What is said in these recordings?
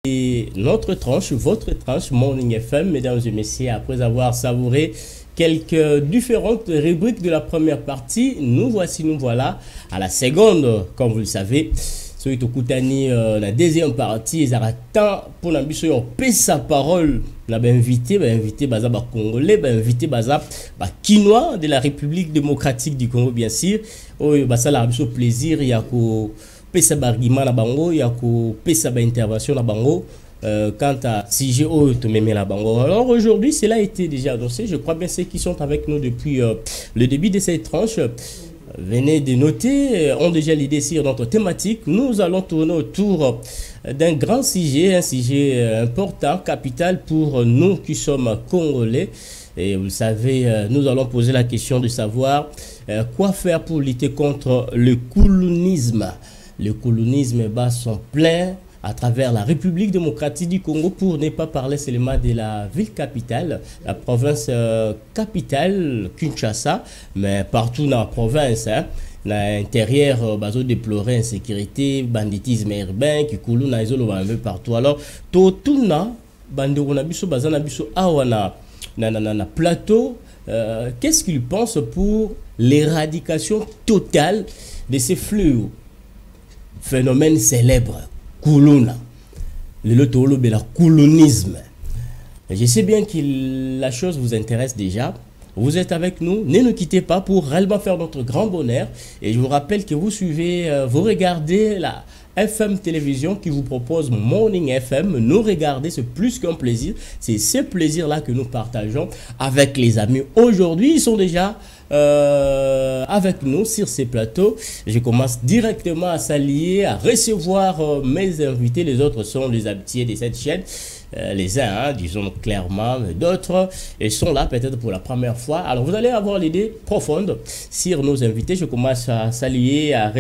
Et notre tranche, votre tranche, Morning FM, mesdames et messieurs, après avoir savouré quelques différentes rubriques de la première partie, nous voilà à la seconde, comme vous le savez. Soy Tokutani, la deuxième partie, ils arrêtent pour l'ambition, on paie sa parole. On a invité Baza Congolais, invité Baza Quinois de la République démocratique du Congo, bien sûr. Ça a le plaisir, il y a que pesa barguiment na bango, il y a que pesa intervention na bango. Quant à CGO, la bango. Alors aujourd'hui, cela a été déjà annoncé. Je crois bien ceux qui sont avec nous depuis le début de cette tranche. Venez de noter, ont déjà l'idée sur notre thématique. Nous allons tourner autour d'un grand sujet, un sujet important, capital pour nous qui sommes Congolais. Et vous le savez, nous allons poser la question de savoir quoi faire pour lutter contre le colonisme. Le colonisme bat son plein à travers la République démocratique du Congo, pour ne pas parler seulement de la ville capitale, la province capitale, Kinshasa, mais partout dans la province, hein, dans l'intérieur, bazo déplorer insécurité, banditisme urbain, qui coule na izolo un peu partout. Alors, tout na bande on a biso bazana biso awana na plateau, qu'est-ce qu'ils pensent pour l'éradication totale de ces fléaux, phénomène célèbre? Kuluna, le colonisme. Je sais bien que la chose vous intéresse déjà. Vous êtes avec nous, ne nous quittez pas pour réellement faire notre grand bonheur. Et je vous rappelle que vous suivez, vous regardez la FM Télévision qui vous propose Morning FM. Nous regarder, c'est plus qu'un plaisir. C'est ce plaisir-là que nous partageons avec les amis. Aujourd'hui, ils sont déjà avec nous sur ces plateaux. Je commence directement à s'allier, à recevoir mes invités. Les autres sont les habitués de cette chaîne. Les uns, hein, disons clairement, d'autres sont là peut-être pour la première fois. Alors vous allez avoir l'idée profonde sur nos invités. Je commence à saluer, à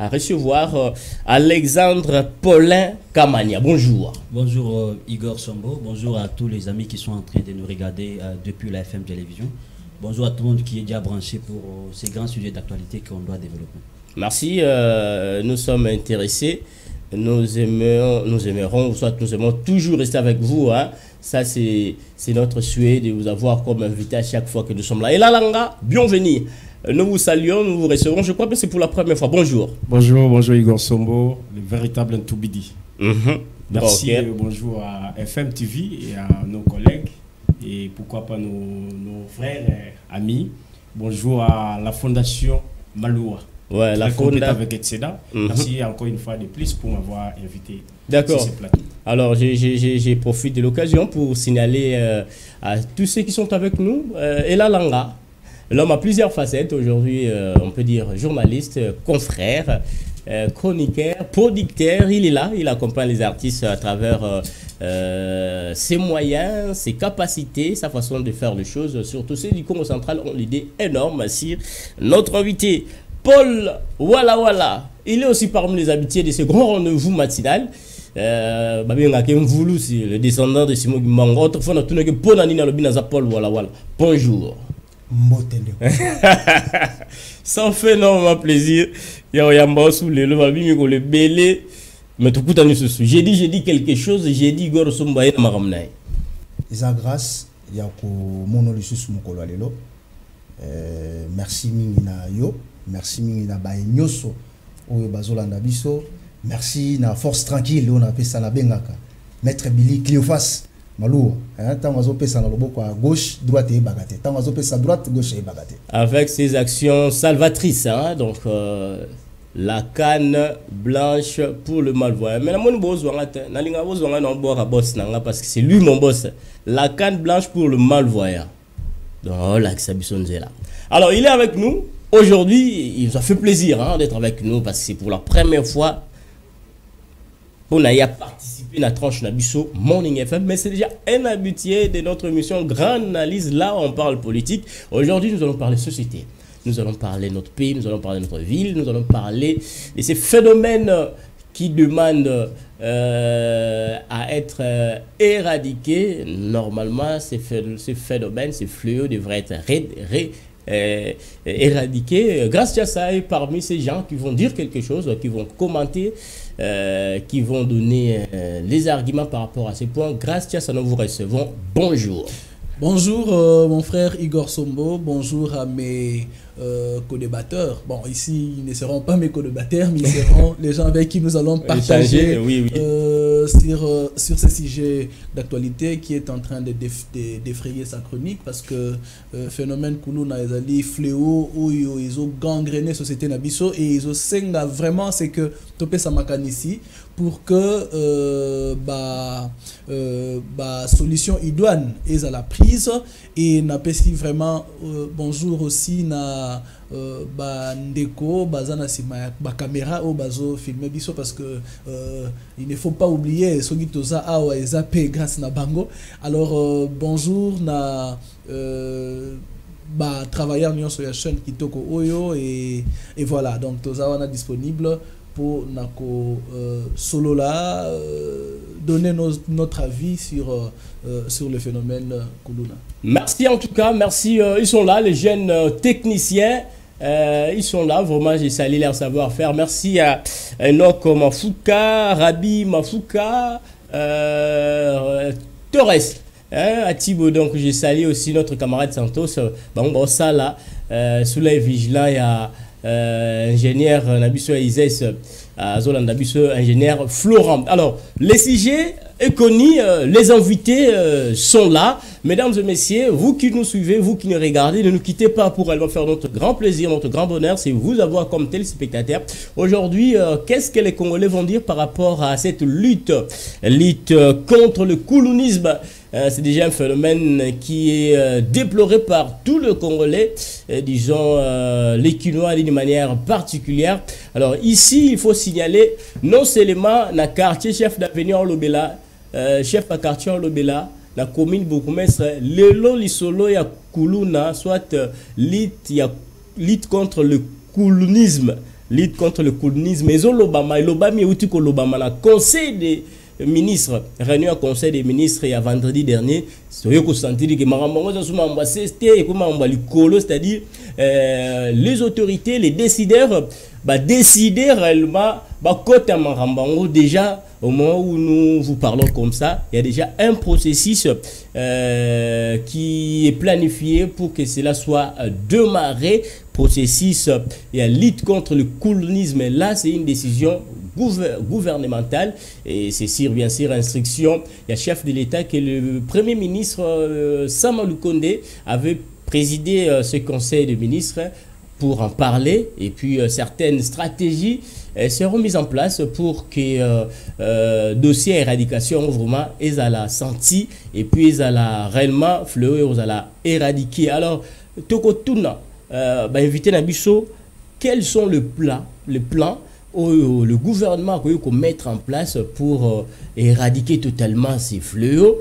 recevoir Alexandre Paulin Kamania. Bonjour. Bonjour Igor Sombo. Bonjour à tous les amis qui sont en train de nous regarder depuis la FM Télévision. Bonjour à tout le monde qui est déjà branché pour ces grands sujets d'actualité qu'on doit développer. Merci, nous sommes intéressés. Nous aimerons, soit nous aimons toujours rester avec vous. Hein. Ça, c'est notre souhait de vous avoir comme invité à chaque fois que nous sommes là. Et là, Langa, bienvenue. Nous vous saluons, nous vous recevons. Je crois que c'est pour la première fois. Bonjour. Bonjour Igor Sombo, le véritable Ntoubidi. Merci, okay. Bonjour à FM TV et à nos collègues. Et pourquoi pas nos frères et amis. Bonjour à la Fondation Maloua. Ouais, la Fondation avec Etseda. Merci encore une fois de plus pour m'avoir invité. D'accord. Sur ce plateau. Alors, j'ai profité de l'occasion pour signaler à tous ceux qui sont avec nous, Ella Langa. L'homme a plusieurs facettes aujourd'hui, on peut dire journaliste, confrère, chroniqueur, producteur. Il est là, il accompagne les artistes à travers ses moyens, ses capacités, sa façon de faire les choses. Surtout ceux du Congo central ont l'idée énorme sur notre invité. Paul Wala, il est aussi parmi les habitués de ce grand rendez-vous matinal. Le descendant de Simon Guimbango. Autrefois, on a tourné que Paul Paul Wala. Bonjour. Ça fait énormément plaisir. Il y a un sous le belé. Mais tout le monde j'ai dit quelque chose, j'ai dit Igor Sombaye na maramnaï. Isa grâce, il y a ko mono le sous mokolo lelo. Merci mingi na yo. Merci mingi na baye nyoso oyo bazolanda biso. Merci na force tranquille on appelle ça la bengaka. Maître Billy Cléophas Malou, tant on pesa na loboko à gauche, droite et bagate. Tant on pesa droite, gauche et bagate. Avec ses actions salvatrices, hein, donc la canne blanche pour le malvoyant. Mais parce que c'est lui mon boss. La canne blanche pour le malvoyant. Donc là, alors il est avec nous. Aujourd'hui, il nous a fait plaisir hein, d'être avec nous parce que c'est pour la première fois qu'on a participé à la tranche Nabiso Morning FM, mais c'est déjà un habitué de notre émission Grande Analyse. Là, on parle politique. Aujourd'hui, nous allons parler société. Nous allons parler de notre pays, nous allons parler de notre ville, nous allons parler de ces phénomènes qui demandent à être éradiqués. Normalement, ces phénomènes, ces fléaux devraient être éradiquer. Gracia Sa est parmi ces gens qui vont dire quelque chose, qui vont commenter, qui vont donner les arguments par rapport à ces points. Gracia Sa, nous vous recevons. Bonjour. Bonjour mon frère Igor Sombo, bonjour à mes co-débatteurs. Bon, ici, ils ne seront pas mes co-débatteurs, mais ils seront les gens avec qui nous allons partager sur ce sujet d'actualité qui est en train de défrayer sa chronique, parce que phénomène Kuluna ezali fléau où ils ont gangréné la société Nabiso, et ils ont senga vraiment c'est que topé sa macan ici pour que solution idoine est à la prise, et n'a pas si vraiment bonjour aussi na ndeko bazana si ma caméra au bazo filmer biso, parce que il ne faut pas oublier soki toza awa ezapé grâce na bango. Alors bonjour na travailleurs nyonso sur la chaîne Kitoko Oyo, et voilà, donc toza wana disponible pour nako solo là donner notre avis sur le phénomène Kuluna. Merci en tout cas, merci. Ils sont là, les jeunes techniciens. Ils sont là, vraiment, j'ai sali leur savoir-faire. Merci à Enoch Mafuka, Rabi Mafuka, Torres, à Thibaut. Donc, j'ai sali aussi notre camarade Santos. Bon, ça là, sous les vigilants, il y a ingénieur Nabiso Ises, Zolanda Nabiso, ingénieur Florent. Alors, les sujets est connu, les invités sont là. Mesdames et messieurs, vous qui nous suivez, vous qui nous regardez, ne nous quittez pas pour aller faire notre grand plaisir, notre grand bonheur, c'est vous avoir comme téléspectateur. Aujourd'hui, qu'est-ce que les Congolais vont dire par rapport à cette lutte contre le koulounisme? C'est déjà un phénomène qui est déploré par tout le Congolais, disons les Kinois d'une manière particulière. Alors ici, il faut signaler non seulement le quartier chef d'avenue en Lobela, chef à quartier en Lobela, la commune Bokumestre, lelo lisolo ya Kuluna, soit lutte contre le koulounisme, lutte contre le koulounisme. Et l'Obama, l'Obama est au l'Obama, la conseil des ministre, réunion au conseil des ministres il y a vendredi dernier, c'est-à-dire les autorités, les décideurs, décider réellement, déjà au moment où nous vous parlons comme ça, il y a déjà un processus qui est planifié pour que cela soit démarré. Processus, il y a lutte contre le koulounisme. Là, c'est une décision gouvernementale, et c'est sur bien sûr instruction. Il y a chef de l'État que le Premier ministre Sama Lukonde avait présidé ce conseil de ministres pour en parler, et puis certaines stratégies seront mises en place pour que dossier éradication vraiment ils à la senti, et puis ils à la réellement fléau, ils à la éradiquer. Alors Tokotuna invité Nabiso, quels sont les plans le gouvernement peut mettre en place pour éradiquer totalement ces fléaux,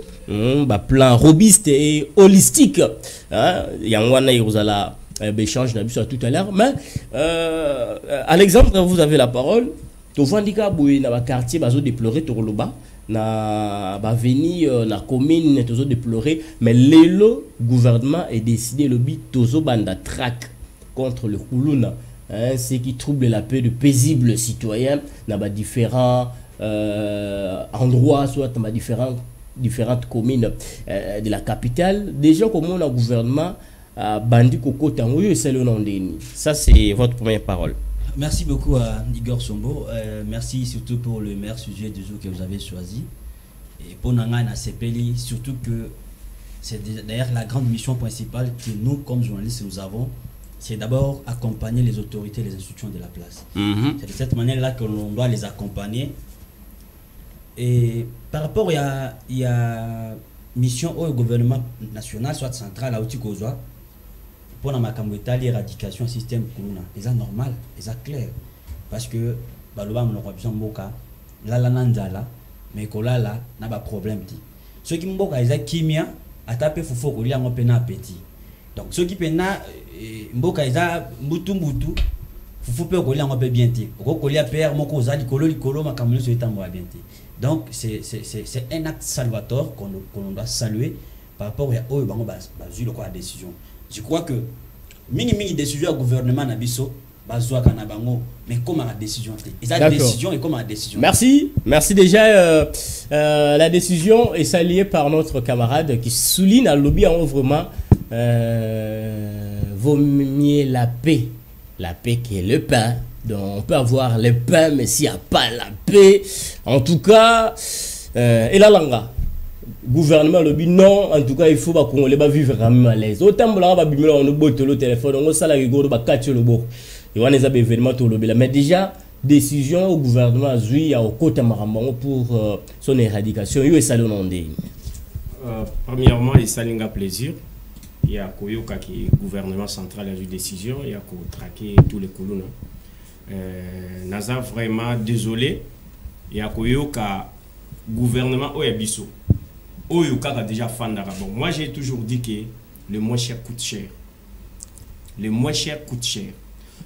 plan robuste et holistique. Yangwana Yeruzala échange Nabiso tout à l'heure, mais Alexandre, vous avez la parole. Tovandika boui na quartier bazo déplorer Toroloba na venir na commune tozo déplorer, mais le gouvernement est décidé le but tozo banda track contre le Kuluna, ce qui trouble la paix de paisibles citoyens dans différents endroits, soit dans différentes communes de la capitale. Déjà comme on a gouvernement bandi koko tango et c'est le nom d'Eni. Ça c'est votre première parole. Merci beaucoup à Igor Sombo. Merci surtout pour le meilleur sujet du jour que vous avez choisi. Et pour Nangana Sepeli, surtout que c'est d'ailleurs la grande mission principale que nous, comme journalistes, nous avons, c'est d'abord accompagner les autorités, les institutions de la place. C'est de cette manière-là que l'on doit les accompagner. Et par rapport il y a mission au gouvernement national, soit central, à Otikozoa, pour la macamboueta, l'éradication système Kuluna. C'est normal, c'est clair. Parce que, mais kola là, n'a pas problème. Ceux qui m'ont dit kimia, a tapé foufou, il y a un peu appétit. Donc, ceux qui pena, mboka isa mbutu, foufou peut coller un peu bien. Coller à père, mon cousin, l'icolo, ma caméra sur l'état bien. Donc, c'est un acte salvateur qu'on doit saluer par rapport à eux, la décision. Je crois que mingi décision du gouvernement na biso bazwa kana bango mais comment la décision et la décision et comment la décision. Merci déjà la décision est saluée par notre camarade qui souligne à lobby en vraiment vaut mieux la paix qui est le pain. Donc on peut avoir le pain mais s'il n'y a pas la paix en tout cas et la langue gouvernement lobby non en tout cas il faut pas qu'on les vivre vraiment à l'aise autant on va bimela on botte le téléphone on sala rigodo ba katio le boko et on les a événements tout lobby mais déjà décision au gouvernement azui ya okota marambango pour son éradication yo esalo nondé premièrement il salinga plaisir il y a koyoka qui gouvernement central a eu décision il y a ko traquer tous les colons naza vraiment désolé il y a koyoka gouvernement oyabiso Oyuka a déjà fandara. Bon, moi j'ai toujours dit que le moins cher coûte cher. Le moins cher coûte cher.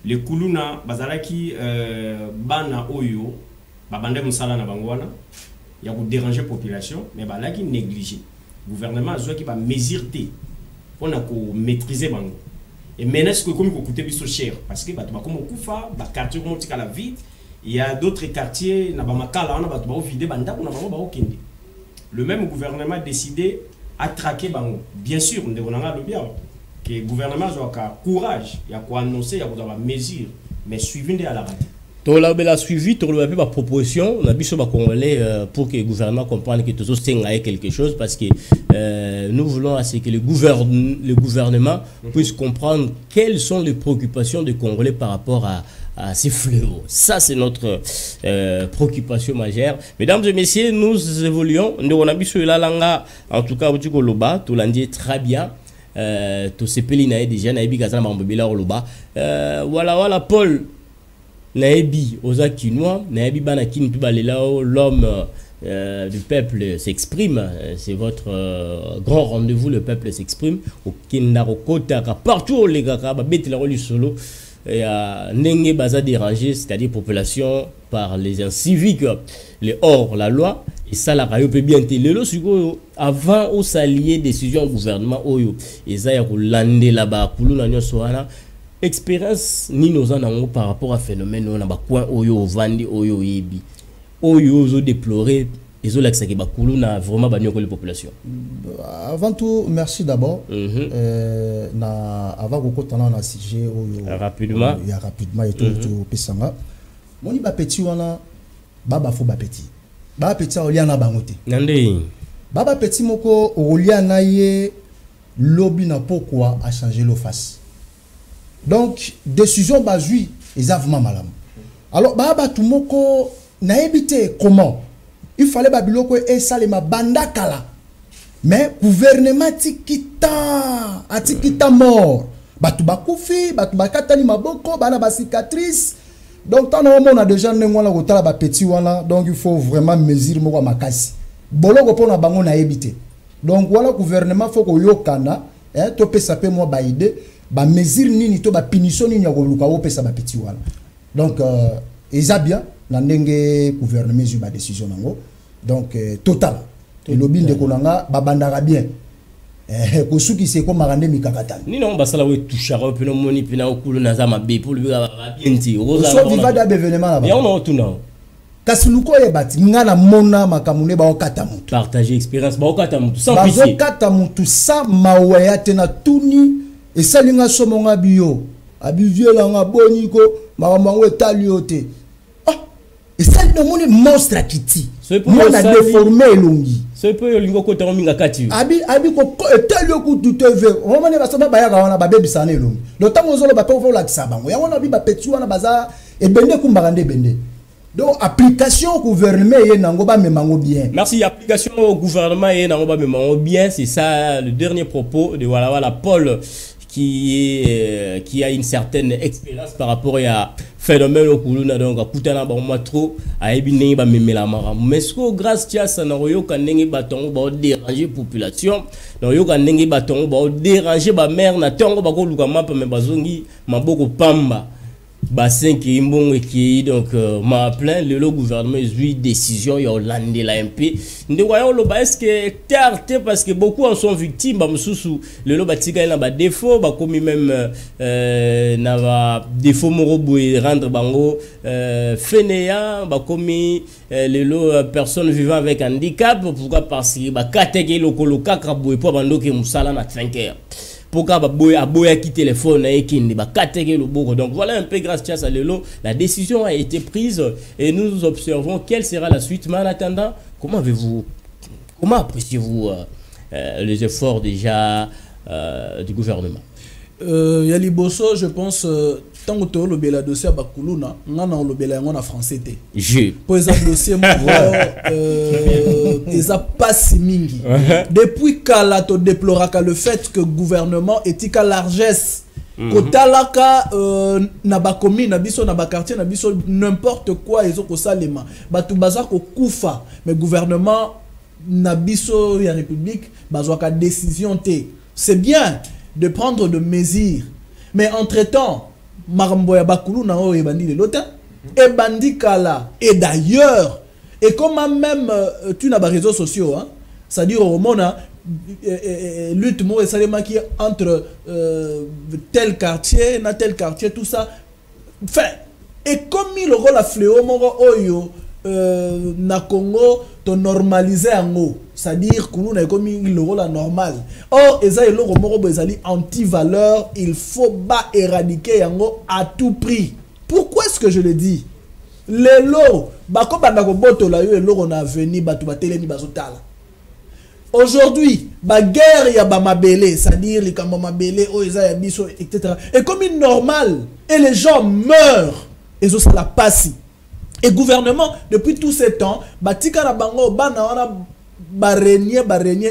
Le kuluna bazalaki bana oyo babande musala na bangwana ya ko déranger population mais balaki négliger. Gouvernement a qui va mesurer on a ko maîtriser bango. Et maintenant ce que comme ko coûter biso cher parce que batu ba comme kufa ba quartier comme tikala vite, il y a d'autres quartiers na ba makala on a batu ba vider banda on a ba okende. Le même gouvernement a décidé à traquer Bango. Bien sûr, on a le bien que le gouvernement a courage, il y a quoi annoncer, il y a quoi mesure, mais suivi à la radio. Donc là, on a suivi, on a fait ma proposition, on a vu sur ma congolais pour que le gouvernement comprenne que tout ça c'est quelque chose parce que nous voulons que le gouvernement puisse comprendre quelles sont les préoccupations des Congolais par rapport à ces fléaux. Ça, c'est notre préoccupation majeure. Mesdames et messieurs, nous évoluons. Nous avons vu sur la langue, en tout cas, au Loba, tout l'andier très bien. Tout ces pays n'a déjà n'a pas mambobila au Loba. Voilà, Paul Naebi aux Akinois, Naebi Banakin Pibalelao, l'homme du peuple s'exprime. C'est votre grand rendez-vous, le peuple s'exprime. Au Kindarokota, partout les gars, bête la rue solo. Et Nenge Baza dérangé, c'est-à-dire population par les inciviques, les hors la loi, et ça la rayo peut bien télé avant au s'allier décision gouvernement oyo et ça ya kolande là-bas kulu na nyoso wana expérience ni nos en par rapport à phénomène on a ba coin oyo vandi oyo yebi oyo zo déplorer et zo l'accès ba kulu na vraiment ba nyoko les populations. Avant tout merci d'abord avant ko tana na sujet oyo rapidement il y a rapidement et tout pesanga moni ba petit wana baba fo ba petit ba petit oliana bangote nandé baba petit moko oliana ye lobby na pourquoi a changé le face donc décision bazui ezavuma malam alors baba tout moko na ebité comment il fallait babiloko et salema bandakala mais gouvernement tikita mort batu bakufi batu bakatani maboko bana ba cicatrice donc tant on a déjà ngwana kotala ba petit wana donc il faut vraiment mesurer moko makasi boloko pona bango na ebité donc voilà gouvernement faut ko yokana to pesa pe mo ba idée ba mesure nini to ba punition nini ya ko luka o pesa ba petit wana donc eza bien na ndenge gouvernement zu ba décision nango donc total et lobby de kolanga babandaka bien ko suki c'est comme marande mikakatani ni non basala we touchara pe no moni pe na okulu na za mabe pour lui bien ti rosa so viva da événement là-bas ya on tuna kasi luko ye bati ngana mona makamune ba okata mutu partager expérience ba okata mutu sans pitié ba okata mutu sa mawaya tena tuni et salinga somonga bio abiviela nga boniko mamango etaliote et ça le monde monstre kiti moi na déformé longi c'est peu lingo ko tango minga kati abi ko etalio ku tuteve on mane basaba bayaka wana ba bebisana longi le temps ozolo ba pe la kisabango ya wana bi ba petit wana baza e bende kumbaka nde bende donc application au gouvernement et nango ba memango bien merci application au gouvernement et nango ba memango bien c'est ça le dernier propos de voilà Paul qui a une certaine expérience par rapport à phénomène au kuluna donc à kutana ba moi trop a ebine ba memela mara mais ce que grâce tia sana royo kanenge batongo ba déranger population donc yo kanenge batongo ba déranger ba mère na tongo ba ko luka mapa me bazongi maboko pamba bassin qui est bon et qui donc m'a plein le gouvernement eu décision il y a Hollande la MP de voyons le est-ce que t'es parce que beaucoup en sont victimes ba mususu le lo batika na ba défaut ba comme même na ba défaut morobo et rendre bango fainéant ba comme le lo personnes vivant avec handicap pourquoi parce que ba kateke lokolo kakabou et pour bando ke musala na 5 heures. Pourquoi aboya qui téléphone et qui ne va kateke le bourg. Donc voilà un peu grâce à Lelo, la décision a été prise et nous observons quelle sera la suite. Mais en attendant, comment appréciez-vous les efforts déjà du gouvernement? Yali Bosso, je pense, tant que tu as le dossier à Bakuluna, on a le dossier en français. Pour exemple, le dossier, ils ont pas si mingi. Depuis qu'Ala te déplora le fait que le gouvernement est à largesse, que talaka na bakomi na biso na quartier na biso n'importe quoi ils ont ko salema batu bazar ko kufa mais gouvernement na biso ya république bazwa ka décision té c'est bien de prendre de mesures mais entre-temps marambo ya bakulu na o ebandi le lotin et bandi kala et d'ailleurs et comme même tu n'as pas réseaux sociaux hein c'est-à-dire au monde lutte mo esalema qui entre tel quartier na tel quartier tout ça enfin et comme il rôle la fléau moko oyo na Congo to normaliser ango c'est-à-dire que na comme il rôle la normal or eza eloko moko bezali anti-valeur il faut ba éradiquer ango à tout prix. Pourquoi est-ce que je le dis? Lelo bako banda ko botola yo eloko na veni batu batelemi bazotala. Aujourd'hui, la guerre y a mabélé, c'est-à-dire les mabélé, etc. Et comme il est normal, et les gens meurent, et ça la passe. Et le gouvernement, depuis tous ces temps, batika na bango, bana barenier,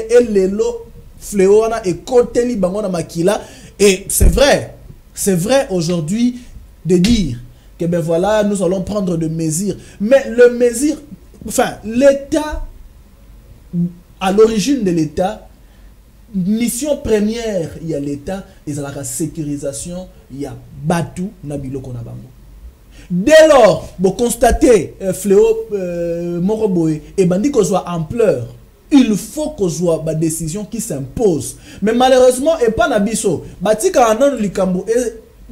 et les lots fléoana et koteli bango na makila. Et c'est vrai aujourd'hui de dire que ben voilà, nous allons prendre des mesures. Mais le mesure, enfin, l'État, à l'origine de l'État, mission première, il y a l'État, il y a la sécurisation, il y a Batou, Nabilo Konabango. Dès lors, vous constatez, fléau, Moroboé, et bandi qu'on soit ampleur, il faut qu'on soit une décision qui s'impose. Mais malheureusement, et pas Nabiso, Batika Anan Likambo,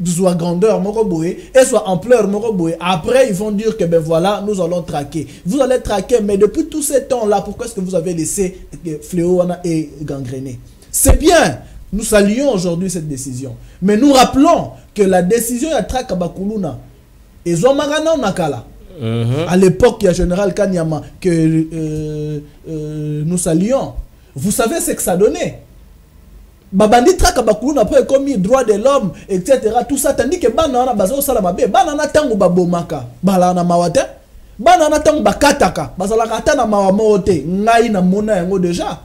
soit grandeur Moroboé et soit ampleur Moroboé. Après ils vont dire que ben voilà nous allons traquer. Vous allez traquer mais depuis tous ces temps là pourquoi est-ce que vous avez laissé fléau et gangréné? C'est bien. Nous saluons aujourd'hui cette décision. Mais nous rappelons que la décision de traque à Bakuluna et Zomarana Nakala à l'époque il y a général Kanyama que nous saluons. Vous savez ce que ça donnait? Babandi traka bakulu après comme droit de l'homme etc. tout ça tandis que banana bazo sala mabe banana tangu babomaka balana mawate banana tangu bakataka bazala kata na mawamote ngai na mona yango déjà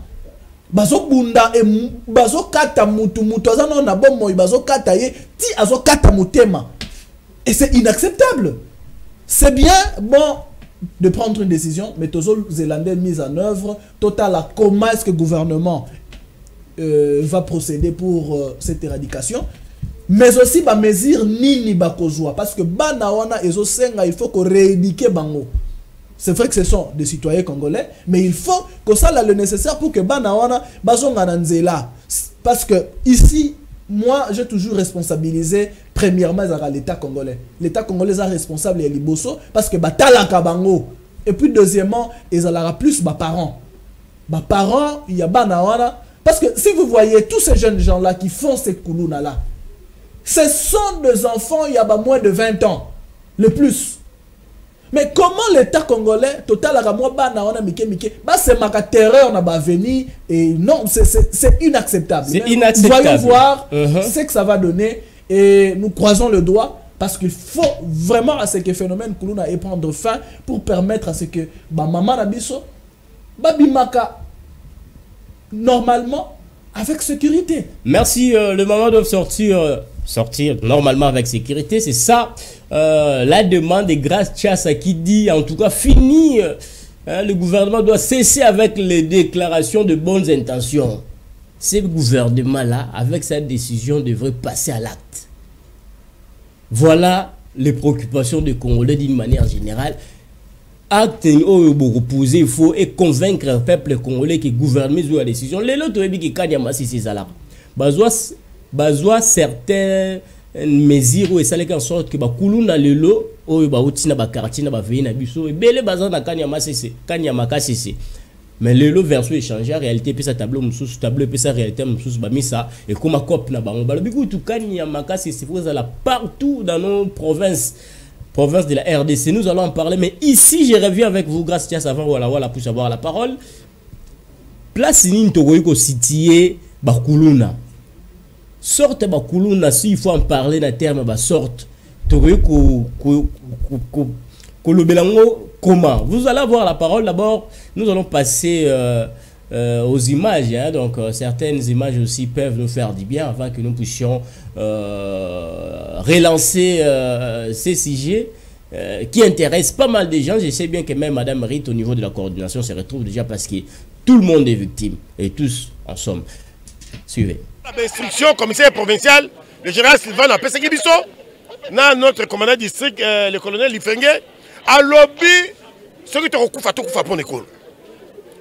bazo bunda e bazo kata mutu azana na bomo bazo kata ye ti azo kata mutema et c'est inacceptable. C'est bien bon de prendre une décision mais tozo zélandais mise en œuvre total à comment est-ce que le gouvernement va procéder pour cette éradication, mais aussi ba mesure ni bakozwa parce que banawana ezosenga il faut qu'on rééduque bango. C'est vrai que ce sont des citoyens congolais, mais il faut que ça le nécessaire pour que banawana bazonga nanzela parce que ici moi j'ai toujours responsabilisé premièrement l'État congolais. L'État congolais est responsable et liboso parce que batalaka bango et puis deuxièmement ils aura plus parents il y a banawana. Parce que si vous voyez tous ces jeunes gens-là qui font ces koulouna-là, ce sont des enfants, il y a moins de 20 ans, le plus. Mais comment l'État congolais, total, c'est ma terreur, on a venu, et non, c'est inacceptable. C'est inacceptable. Voyons voir ce que ça va donner, et nous croisons le doigt, parce qu'il faut vraiment à ce que le phénomène koulouna ait prendre fin, pour permettre à ce que, maman Nabiso, Babimaka, normalement avec sécurité. Merci. Le moment doit sortir normalement avec sécurité. C'est ça la demande de Grace Chassa qui dit en tout cas fini. Le gouvernement doit cesser avec les déclarations de bonnes intentions. Ce gouvernement là avec cette décision devrait passer à l'acte. Voilà les préoccupations des Congolais d'une manière générale. Acte reposer, il faut et convaincre le peuple congolais qui gouverne la décision. Les autres qui Kanyama si c'est ça là. Besoin certaines mesures où ça en sorte que bakuluna lelo o ba utina ba quartier na ba veille na biso et belé bazan na Kanyama c'est mais lelo version échanger en réalité puis ça tableau sous tableau puis ça réalité sous ba misa et comme cop na bango ba biku tout Kanyama c'est faut ça là partout dans nos provinces de la RDC. Nous allons en parler, mais ici je reviens avec vous grâce à savoir voilà pour savoir la parole. Place ni ntogoyiko situé bakuluna. Sorte bakuluna s'il faut en parler dans terme ba sorte. Togoyiko kolobelango comment. Vous allez avoir la parole d'abord. Nous allons passer aux images, hein, donc certaines images aussi peuvent nous faire du bien afin que nous puissions relancer ces sujets qui intéressent pas mal de gens. Je sais bien que même Madame Rite au niveau de la coordination se retrouve déjà parce que tout le monde est victime et tous en somme. Suivez. L'instruction commissaire provincial, le général Sylvain Apessekibiso, notre commandant district, le colonel Lifenge, a lobby ce qui te recouvre pour l'école.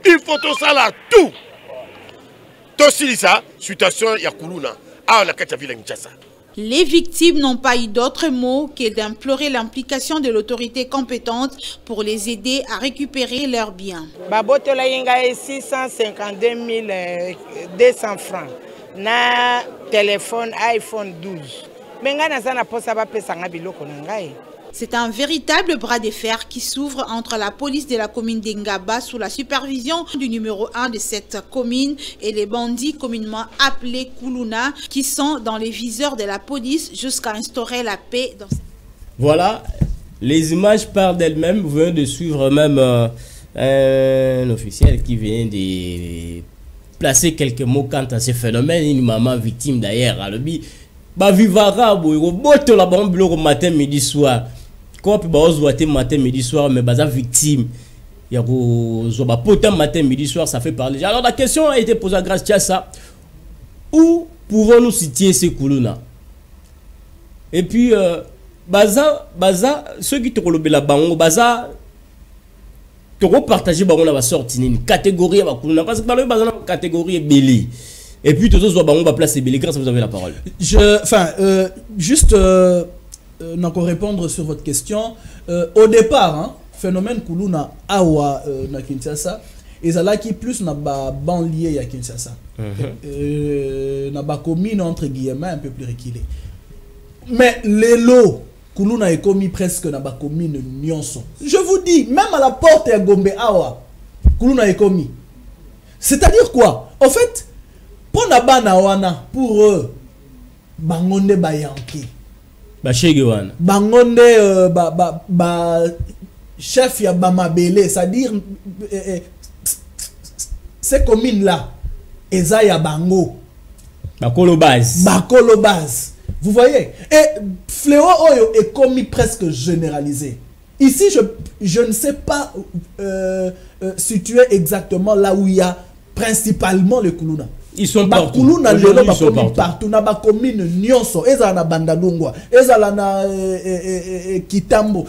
Il faut tout ça là, tout. Tout ça, situation Yakuluna, à la Kataville Nchassa. Les victimes n'ont pas eu d'autre mot que d'implorer l'implication de l'autorité compétente pour les aider à récupérer leurs biens. Babotola yenga 652 200 francs na téléphone iPhone 12. Menga na sana posa ba pesa nga biloko na ngai. C'est un véritable bras de fer qui s'ouvre entre la police de la commune d'Engaba sous la supervision du numéro 1 de cette commune et les bandits communément appelés Kuluna qui sont dans les viseurs de la police jusqu'à instaurer la paix dans cette... Voilà, les images parlent d'elles-mêmes. Vous venez de suivre même un officiel qui vient de placer quelques mots quant à ce phénomène. Une maman victime d'ailleurs à l'objet. Bah vivara boto la bombe le matin midi soir. Quand on peut matin midi soir mais baza victime. Il y a zoba potin matin midi soir ça fait parler. Alors la question a été posée grâce à ça. Où pouvons-nous situer ces Kuluna? Et puis baza ceux qui te relobent la bango baza te repartager bango na ba sorti une catégorie ba Kuluna parce que dans le baza catégorie belé. Et puis, tous autres, on va placer Bélé. Grâce, vous avez la parole. Juste, encore répondre sur votre question. Au départ, hein, phénomène Kuluna Awa na Kinshasa, et là qui plus na ba banlieue à Kinshasa. Na ba commune entre guillemets un peu plus reculé. Mais les lots Kuluna est commis presque na ba commune Nyonso. Je vous dis, même à la porte à Gombe Awa, Kuluna est commis. C'est-à-dire quoi? En fait, pour eux, bangonde bayanki. Bangonde chef ya bamabele, c'est-à-dire ces communes là, eza ya bango. Bakolo base. Vous voyez? Et fléau oyo est commis presque généralisé. Ici, je ne sais pas situer exactement là où il y a principalement le Kuluna. Ils sont partout. Ils sont partout. Na ba commune Nyonso, ezala na Bandalungwa, ezala na Kitambo,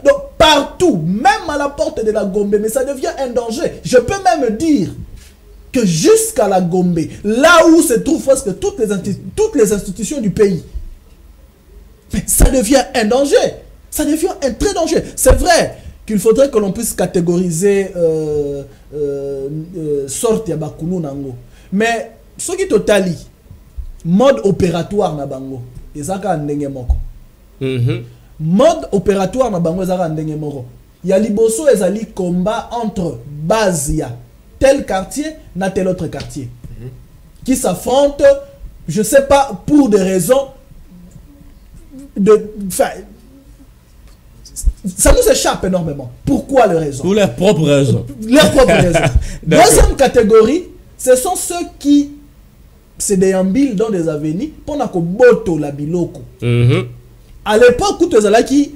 donc partout, même à la porte de la Gombe, mais ça devient un danger. Je peux même dire que jusqu'à la Gombe, là où se trouvent presque toutes les institutions du pays, ça devient un danger. Ça devient un très danger. C'est vrai qu'il faudrait que l'on puisse catégoriser sorte ya bakulu nango. Mais ce qui totali mode opératoire na bango ezaka ndenge moko. Mode opératoire na bango ezaka ndenge moko. Ya liboso ezali combat entre base ya tel quartier na tel autre quartier qui s'affrontent, je sais pas pour des raisons de ça nous échappe énormément. Pourquoi les raisons? Pour leurs propres raisons. Leurs propres raisons. Deuxième catégorie, ce sont ceux qui se déambulent dans des avenues pour na ko boto la biloko. À l'époque où tu es qui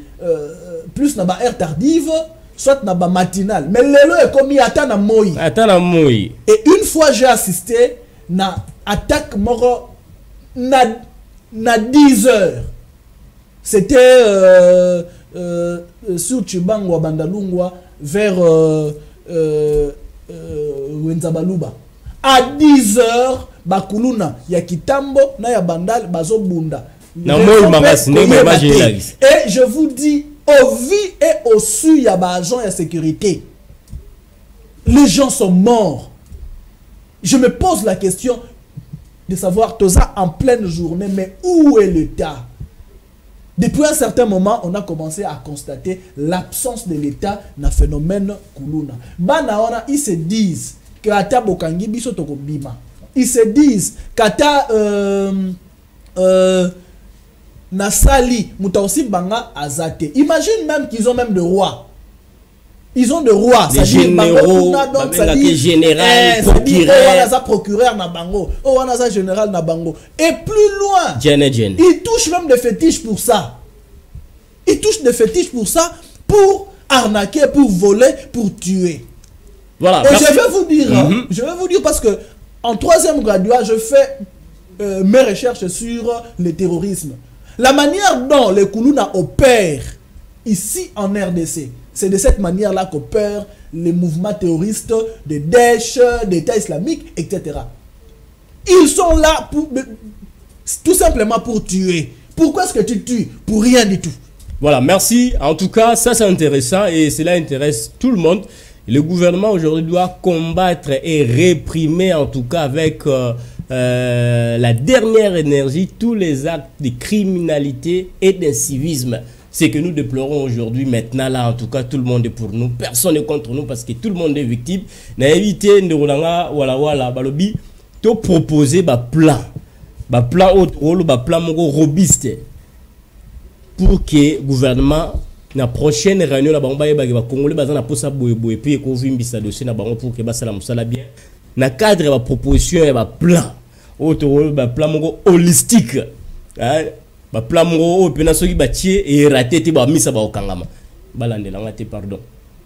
plus na ba heure tardive, soit na ba matinale, mais lelo est commis atana moi. Et une fois j'ai assisté na attaque moro na 10 heures. C'était sur Tchibangwa, Bandalungwa, vers Wenzabaluba. À 10 h, Bakuluna, Yakitambo, Naya Bandal, Bazo Bunda. Et je vous dis, au vu et au su, il y a des agents et sécurité. Les gens sont morts. Je me pose la question de savoir, Toza en pleine journée, mais où est l'État? Depuis un certain moment, on a commencé à constater l'absence de l'État dans le phénomène Kuluna. Banaona, ils se disent que Ata Bokangi biso toko bima. Ils se disent qu'Ata Nasali Mutaosi Banga Azate. Imagine même qu'ils ont même de rois. Ils ont de rois. Des généraux, donc ça dit général, procureur. Procureur na bango. Oh, on a ça général na bango. Et plus loin, Jen. ils touchent même des fétiches pour ça. Ils touchent des fétiches pour ça, pour arnaquer, pour voler, pour tuer. Voilà. Et je vais vous dire, je vais vous dire parce que en 3e graduat, je fais mes recherches sur le terrorisme. La manière dont les Kuluna opèrent ici en RDC, c'est de cette manière-là qu'opèrent les mouvements terroristes de Daesh, d'État islamique, etc. Ils sont là pour, tout simplement pour tuer. Pourquoi est-ce que tu tues? Pour rien du tout. Voilà, merci. En tout cas, ça c'est intéressant et cela intéresse tout le monde. Le gouvernement aujourd'hui doit combattre et réprimer, en tout cas avec la dernière énergie, tous les actes de criminalité et d'incivisme. C'est que nous déplorons aujourd'hui, maintenant là, en tout cas, tout le monde est pour nous, personne n'est contre nous parce que tout le monde est victime. N'a évité de voilà, balobi, te proposer plan robuste pour que le gouvernement, la prochaine réunion, la Congolais, bazana posa boye puis qu'on vimbisa dossier na bango pour que basala musala bien. Na cadre la proposition et plan, plan holistique. Ba plan mo pena soki batie et raté te ba misa ba okangama balandela ngate pardon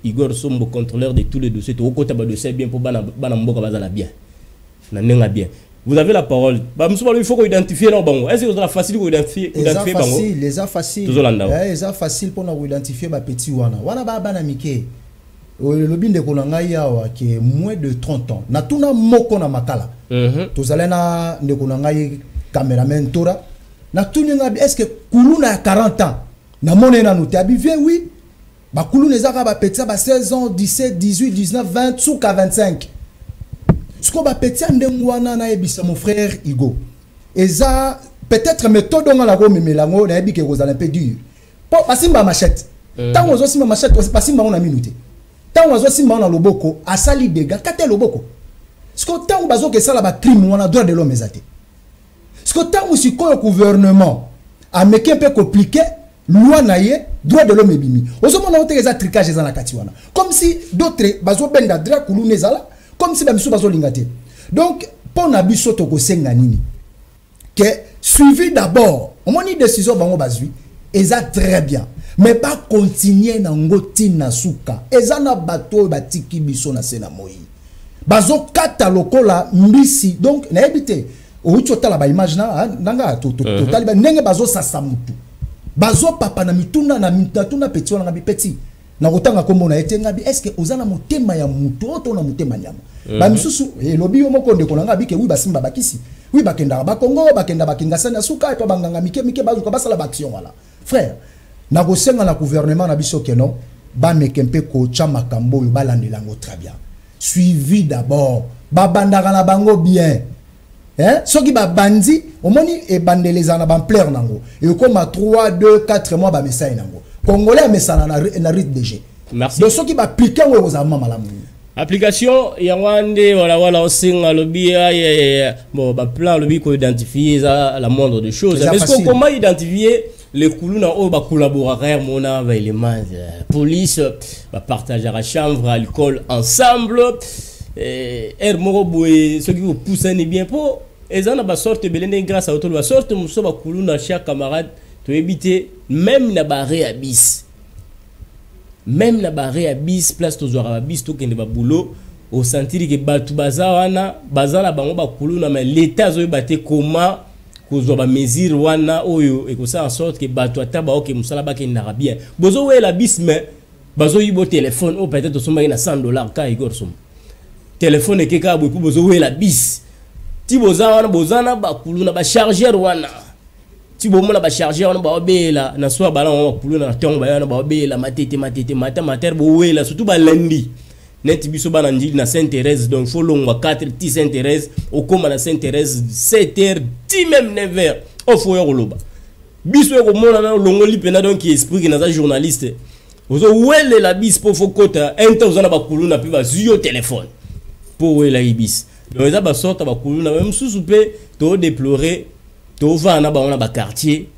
Igor Sombo contrôleur de tous les dossiers to okota ba dossier bien pour bana mboka bazala bien na nenga bien. Vous avez la parole. Ba muso il faut qu'on identifie na bango. Est-ce que c'est facile qu'on identifie bango? Les a facile facile pour nous identifier ba petit wana ba bana mike le binde ko nanga yawa qui moins de 30 ans na tuna moko na makala tozalena ndeko nanga cameraman tora. Est-ce que Kuluna a 40 ans? Na monnaie na nous bien oui. Ba Kuluna ezaka ba petit ba 16 ans, 17, 18, 19, 20 sous 25. Ce qu'on va petit ndengwana na ebisa mon frère Igo. Eza peut-être méthode on la go memelango na ebi ke kozala un peu dur. Po pasimba machette. Tant ozo simba machette pasimba on a minute. Tant ozo simba on a loboko asali dégâts kate loboko. Ce qu'on tant bazo ke sala ba crime on a droit de l'homme ezate. Ce que tant aussi le gouvernement américain peut compliquer loi naie droit de l'homme ebimi. Ozo mona ote eza tricage dans la katiwana. Comme si d'autres bazo benda droit kulune ezala comme si bamiso bazo lingate. Donc pour na biso to ko senga nini que suivi d'abord on moni décision bango bazui eza très bien mais pas continuer na ngoti na suka eza na bato batiki biso na sena moi bazo kata lokola mbisi donc na ebité ou tu as la image na nanga total ba nenge bazo sasa mutu bazo papa na mituna na mituna petit wana ngabi petit na kotanga kombo na etenga bi est-ce que ozana motema ya mutu oto na motema nyama ba misusu elobi yo moko ndeko nanga bi ke wi basimba bakisi wi bakenda ba Kongo bakenda bakinga sana suka to banganga mike bazo ko basala action wala frère na kosenga na gouvernement na biso ke non ba mekempe ko chama kambo yo balandela ngo très bien suivi d'abord ba bandaka na bango bien. Ce qui va bandi, au moins et bandeleza na ban plaire nango. Et comme à 3, 2, 4 mois ba message nango. Congolais message na rythme DG. Merci. Donc ce qui va appliquer aux amants malamu. Application yawande voilà on singa lobby bon ba plan lobby ko identifier la moindre de choses. Mais est-ce qu'on comment identifier les Kuluna au ba collaborateur mona avec les mains police ba partager la chambre alcool ensemble ceux qui vous poussent bien pour et ça n'a sorte belende grâce à auto la sorte muso ba Kuluna chaque camarade to éviter même la barrière bis. Même la barrière bis place to zora bis to kende ba boulot au sentir que batu bazawana bazala bango ba Kuluna mais l'état zo baté comment kozwa ba mesure wana oyo ekosa en sorte que bato ataba oke musala ba kendaka bien bozo wela bis mais bazo yibo téléphone o peut-être somba na $100 ka Igor Sombo téléphone ekeka boy pour bozo wela bis ti boza wana bozana bakulu na ba chargeur wana ti bomona ba chargeur wana ba obela na soa bala wana bakulu na tongo ba yana ba obela matete mater bo wela surtout ba lundi net biso bana njili na Sainte-Thérèse donc faut longwa 4 ti Sainte-Thérèse au koma na Sainte-Thérèse 7h 10 même 9h au faut yoloba biso ko mona na longoli pena donc esprit ki na za journaliste ozo wele la bis pour faut kota enta ozana bakulu na pi ba zuyo téléphone pour wela ibis donc ça ba sorta bakulu na même sous pe to déplorer to va na ba on ba quartier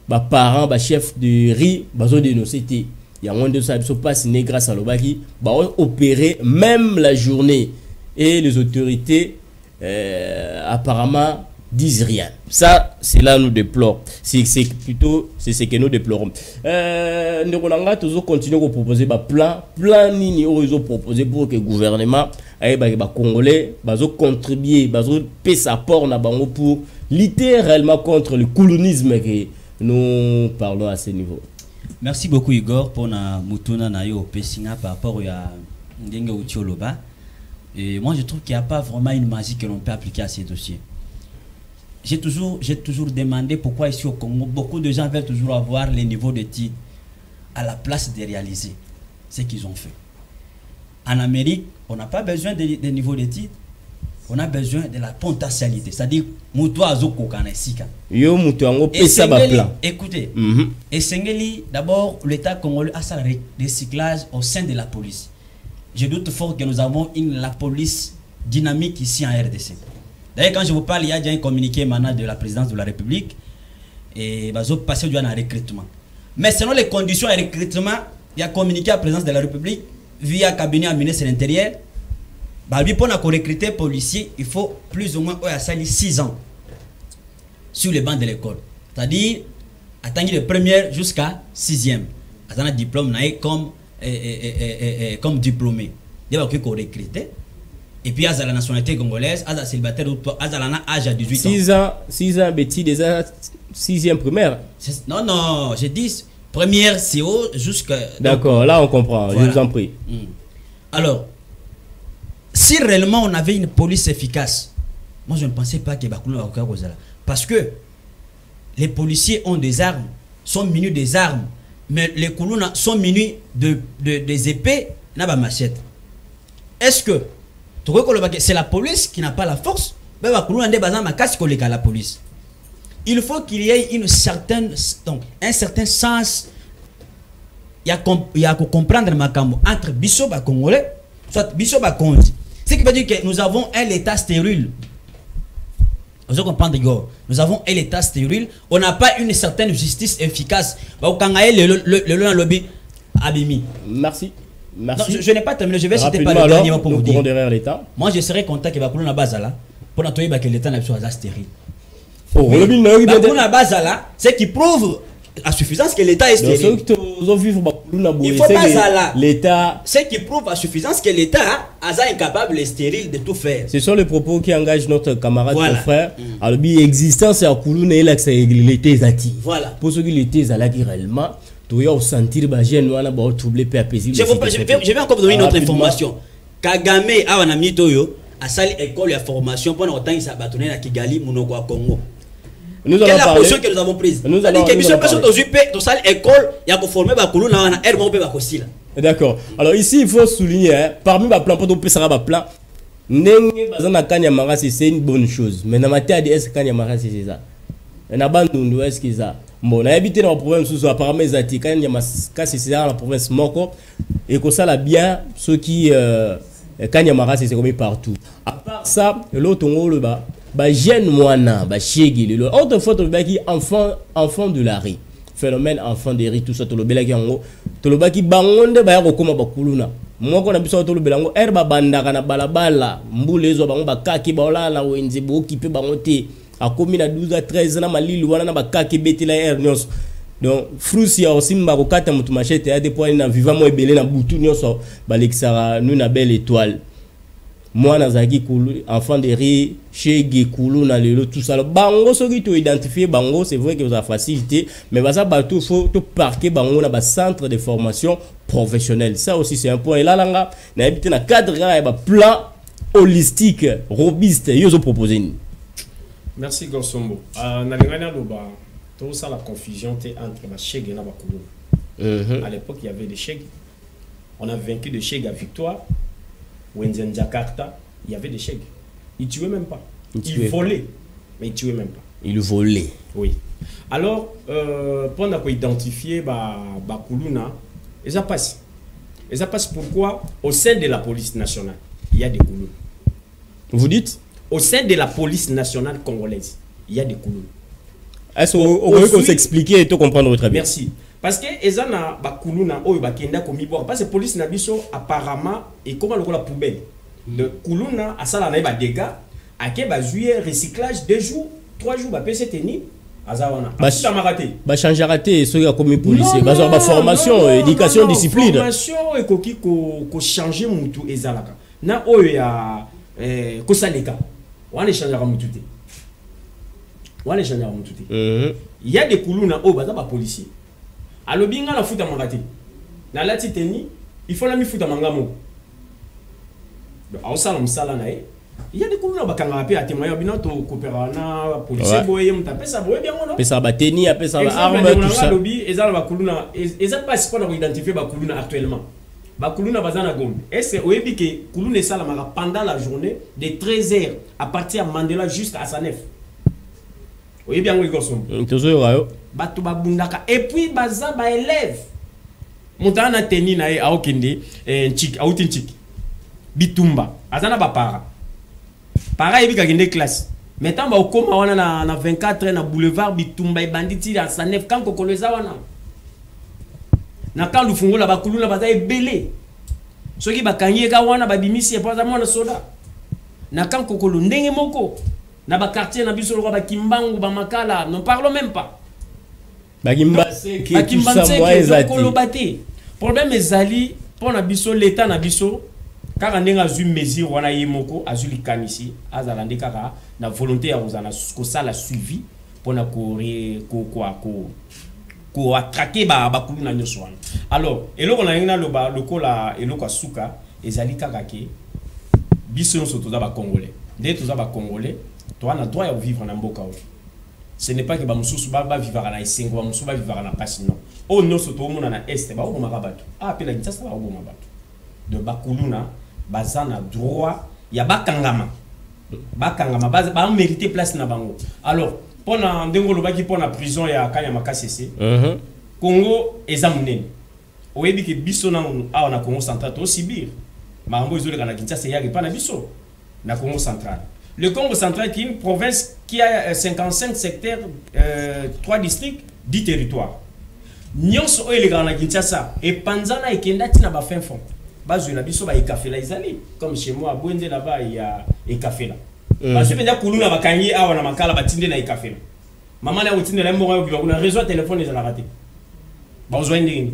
ba parents ba chef de riz bazo dénoncer té il y a moins de ça se passe grâce à l'Obaki bah opérer même la journée et les autorités apparemment disent rien. Ça c'est là nous déplorons, c'est plutôt c'est ce que nous déplorons. Nous allons toujours continuer à proposer bah plan nini ils ont proposé pour que le gouvernement bah congolais bah contribuer bah payer sa part na bango pour lutter réellement contre le colonisme que nous parlons à ce niveau. Merci beaucoup Igor pour na mutuna na yo pesinga par rapport à ndenge utioloba. Et moi je trouve qu'il n'y a pas vraiment une magie que l'on peut appliquer à ces dossiers. J'ai toujours demandé pourquoi ici au Congo beaucoup de gens veulent toujours avoir les niveaux d'études à la place de réaliser ce qu'ils ont fait. En Amérique, on n'a pas besoin des niveaux d'études. On a besoin de la potentialité, c'est-à-dire écoutez, et Sengeli, d'abord l'État congolais a ça recyclage au sein de la police. Je doute fort que nous avons la police dynamique ici en RDC. D'ailleurs, quand je vous parle, il y a déjà un communiqué maintenant de la présidence de la République et va passer un recrutement. Mais selon les conditions de recrutement, il y a communiqué à la présidence de la République via cabinet à ministre de l'Intérieur. Bah, lui, pour recruter policier, il faut plus ou moins 6 ans sur les bancs de l'école. C'est-à-dire, attendre de première jusqu'à 6e. Attendre un diplôme comme diplômé. Il y a qu'on recruter. Et puis, à la nationalité congolaise, à la célibataire, à l'âge à 18 ans. 6 ans, Betty, déjà 6e primaire. Non, j'ai dit première CO jusqu'à. D'accord, là on comprend, voilà. Je vous en prie. Alors, si réellement on avait une police efficace, moi je ne pensais pas qu'il y ait parce que les policiers ont des armes, sont munis des armes, mais les Koulouna sont munis des épées, n'a pas machette. Est-ce que c'est la police qui n'a pas la force? La police. Il faut qu'il y ait un certain sens. Il y a qu'à comprendre entre Bissoba Congolais, soit Bissoba Kondi. Ce qui veut dire que nous avons un état stérile. Vous comprenez, nous avons un état stérile. On n'a pas une certaine justice efficace. Le lobby Abimi. Merci. Merci. Non, je n'ai pas terminé. Je vais citer par le dernier mot pour vous dire. Moi, je serais content que la base là pour nettoyer que l'État n'a pas stérile. C'est qui prouve à suffisance que l'État est stérile. Il faut pas ça là. L'État. C'est qui prouve à suffisance que l'État est incapable et stérile de tout faire. Ce sont les propos qui engagent notre camarade, voilà. Mon frère. Alors, l'existence à Koulouna et l'État zati. Voilà. Pour ceux qui l'État zalaki réellement, tu vas sentir que je vais troubler peu apaisé. Je vais encore vous donner une autre information. Kagame a un ami Toyo à salle école de formation pour autant il s'abattonner à Kigali, Monoko à Congo. Quelle est la position que nous avons prise? Nous allons d'accord. Alors ici, il faut souligner, parmi les plans, pour le plan, c'est une bonne chose. Mais dans ma tête, est-ce que c'est ça? Est-ce que c'est ça? Bon, on a habité dans la province sous apparemment les Atika, c'est ça la province Moko, et que ça l'a bien, ceux qui Kanyamara c'est comme partout. À part ça, l'autre on le bas. Bah jeune moana bah chiegi le autre fois qui enfant de la rue phénomène enfant de rue tout ça to le belaki yango to le baki bangonde ba yako koma bakuluna moko na biso to le belango herba bandaka na balabala mbule zo bango bakaki baola na wenzi bo occupé bango te akomi na 12 à 13 na malili wana na bakaki betila her nyos donc frusi ya osimba ko kata mutu machete ya des points na vivant mo ebele na butu nyos balexara nous na belle étoile. moi nazaki enfant de riz chez Kuluna lelo tout ça bango ce qui to identifier bango c'est vrai que vous a facilité mais ça bateau faut to parquer bango na ba centre de formation professionnelle ça aussi c'est un point et là langa na habité na cadre ya ba plan holistique robuste yo zo proposer ni. Merci Gorsombo. Na lingana do ba tout ça la confusion entre la chèque et la Kuluna. À l'époque il y avait des chèques. On a vaincu de chèques à Victoire. Wenzen Jakarta, il y avait des chèques. Ils ne tuaient même pas. Ils volaient, mais ils ne tuaient même pas. Ils volaient. Oui. Alors, pour identifier Kuluna, et ça passe. Et ça passe pourquoi au sein de la police nationale, il y a des Kuluna. Vous dites? Au sein de la police nationale congolaise, il y a des Kuluna. Est-ce qu'on peut s'expliquer et tout comprendre très bien? Merci. Parce que ezana bakuluna oyo bakenda komi boire parce que police na biso apparemment et comment le la poubelle de kuluna asala na ba dégâts ake ba juillet recyclage 2 jours 3 jours ba PC teni azawana ba changer raté ceux qui a commis policier ba ba formation éducation discipline formation et koki ko changer mutu ezalaka na oyo ya ko saleka wana changer mutu te wana changer mutu te il y a des kuluna oyo ba policier. Alors, bien la foot à Mangati. Na la titeni, il faut la mi foot à Mangamo. Il y a des coups qui ont été à témoigner, to coopérana, policier, boye, m'tapé ça, boye bien on a. Pesa bateni, apé ça arme tout ça. Et ça va kuluna, et ça passe pas pour identifier Bakuluna actuellement. Bakuluna bazana gombe. Est-ce que oyebi que kuluna ça la pendant la journée de 13h à partir de Mandela jusqu'à Sanef. Oui bien oui garçon. Toujours rayo. Batu babundaka et puis baza ba élève. Montana teni na e aokende nchik autinchik. Bitumba. Azana ba para. Para ebi ka kende classe. Maintenant ba okoma wana na 24 na boulevard Bitumba e banditi ya Sanef kan kokoleza wana. Na kan lufungola bakuluna baza ebele. Soki bakangi ka wana babimisi e poza mwana soda. Na kan kokolo ndenge moko. Na ba quartier na biso ba Kimbangu ba Makala, n'en parlons même pas. Ba Kimbase qui tout ça moi ezati. Problème ezali pour na biso l'état na biso car ndenga zu mesure wana yemoko azuli kanisi azalande kaka na volonté ya kozana ko sala suivi pour na ko attraquer ba kulu na nyoso wana. Alors eloko na ngina loba lokola eloko asuka ezali kaka ke biso nso toza ba congolais. Dès toza ba congolais toi, on a droit à vivre en Mboka. Ce n'est pas que Bamoussou va vivre en Aïssengo, Bamoussou va vivre en Passe, non. Oh non, c'est tout le monde en Est, bah, on va rabattre. Ah, puis la guitare, ça va au Mabatou. De Bakuluna, Bazan a droit, il y a Bakangama. Bakangama, Bazan mérité place na Bango. Alors, pendant Ndengolo Baki, pendant la prison, il y a Kanyamaka CC. Congo, Ezamounen. Au début que Bissona, on a Congo central, aussi bien. Marambo, ils ont le Canada, c'est Yagi, pas na Bisso. Na Congo central. Le Congo central qui est une province qui a 55 secteurs, 3 districts, 10 territoires. Nyonso oyo les grands Kinshasa et Panzana et Kenda tina ba fin fond. Bazo na biso ba café là izali comme chez moi à Bwende là-bas il y a café là. Parce que penda kuluna ba kanyi awa na makala ba tinde na café là. Maman na otinde la mbongo yo na réseau téléphone les a raté. Ba ozo ndini.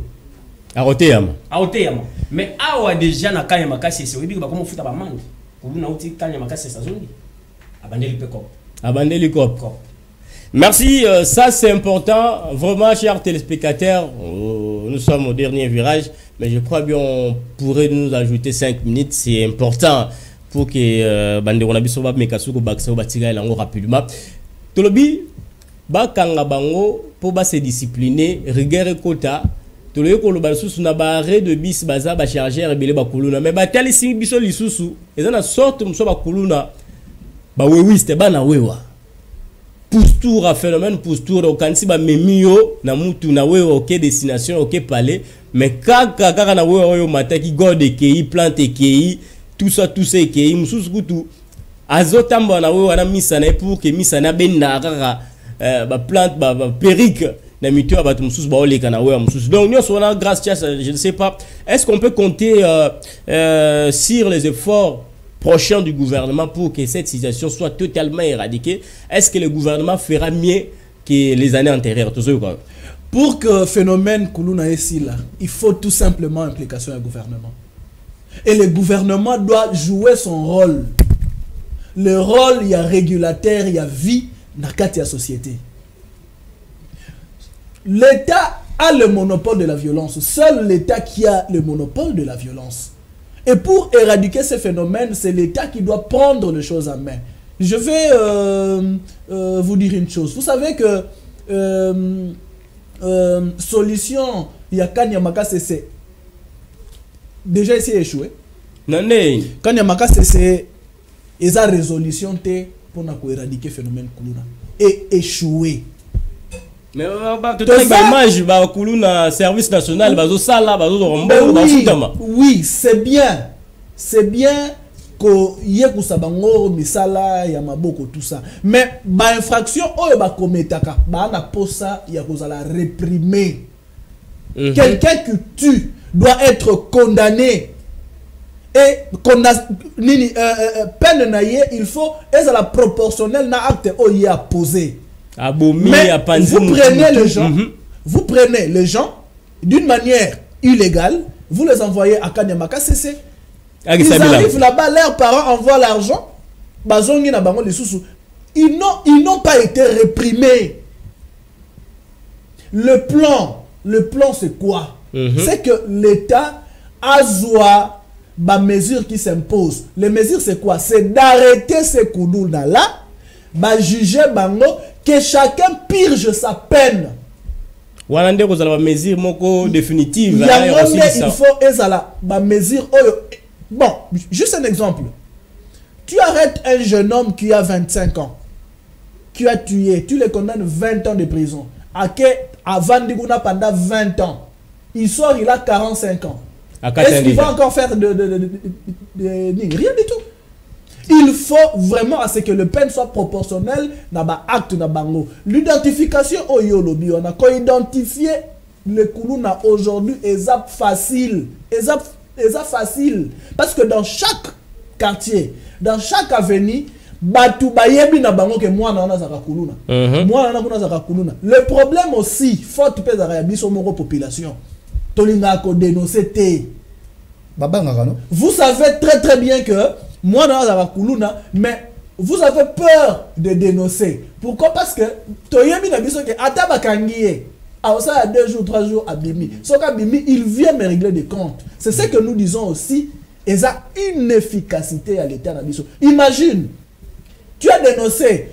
A Oteyama. A Oteyama. Mais awa déjà na kanya makasi c'est obi ba comme futa ba mande. Kuluna oti kanya makasi sa zone. Abandeli Cop. Merci, ça c'est important. Vraiment, chers téléspectateurs, nous sommes au dernier virage, mais je crois bien on pourrait nous ajouter 5 minutes. C'est important pour que Banderonabiso va mekasuko bakso batiga elango rapidement. Tolobi bakanga bango pour se discipliner, rigueur kota. Toloyo ko loba susu na barre de bis baza ba charger rebele bakuluna mais batali si biso lisusu ezana sorte muso bakuluna. Ba wewi c'était bana wewa pousse-tour à phénomène pousse-tour au kansi ba memio na mutu na wewa OK destination OK palais mais kaka na wewa yo mataki gode kei plante kei tout ça kei mususu kutu azotamba na wewa na misana pour que misana benna kaka ba plante ba perique na mito ba mususu ba oleka na wewa mususu donc nous on a grâce je ne sais pas est-ce qu'on peut compter sur les efforts prochain du gouvernement pour que cette situation soit totalement éradiquée? Est-ce que le gouvernement fera mieux que les années antérieures? Pour que le phénomène Kuluna est là, il faut tout simplement implication du gouvernement. Et le gouvernement doit jouer son rôle. Le rôle, il y a régulateur, il y a vie dans la société. L'État a le monopole de la violence. Seul l'État qui a le monopole de la violence. Et pour éradiquer ce phénomène, c'est l'État qui doit prendre les choses en main. Je vais vous dire une chose. Vous savez que solution, il y a Kanyamaka CC. Déjà ici échoué. Kanyamaka CC, et sa résolution pour éradiquer le phénomène Kuluna. Et échoué. Mais le service national, oui, c'est bien. C'est bien que y kusabango misala ya maboko tout ça. Mais ba infraction oyo ba kometaka, ba na posa ya kozala réprimer. Quelqu'un qui tue doit être condamné. Et peine naïe, il faut être la proportionnelle na acte oyo a posé. Mais vous prenez les gens, vous prenez les gens d'une manière illégale, vous les envoyez à Kanyamaka CC. Ils arrivent là-bas, leurs parents envoient l'argent. Ils n'ont pas été réprimés. Le plan c'est quoi? C'est que l'État a zoa ba mesure qui s'impose. Les mesures c'est quoi? C'est d'arrêter ces koudouna là, ba juger bango, que chacun purge sa peine. Walande vous avez une mesure définitive. Il faut ma mesure. Bon, juste un exemple. Tu arrêtes un jeune homme qui a 25 ans, qui a tué, tu le condamnes 20 ans de prison. Avant Diguna pendant 20 ans. Il sort, il a 45 ans. Est-ce qu'il va encore faire rien du tout? Il faut vraiment à ce que le peine soit proportionnel dans l'acte na bango. L'identification au yolobi, on a quoi identifier le Kuluna aujourd'hui est facile. Est facile parce que dans chaque quartier, dans chaque avenue, batu bayebi na bango que moi na zaka Kuluna. Moi na kuna zaka Kuluna. Le problème aussi, faute pèse à biso moko population. Tolinga ko dénoncer té. Vous savez très très bien que moi, mais vous avez peur de dénoncer. Pourquoi? Parce que à 2 jours, 3 jours, Abimi. Il vient me régler des comptes. C'est ce que nous disons aussi. Et ça a une efficacité à l'État. Imagine, tu as dénoncé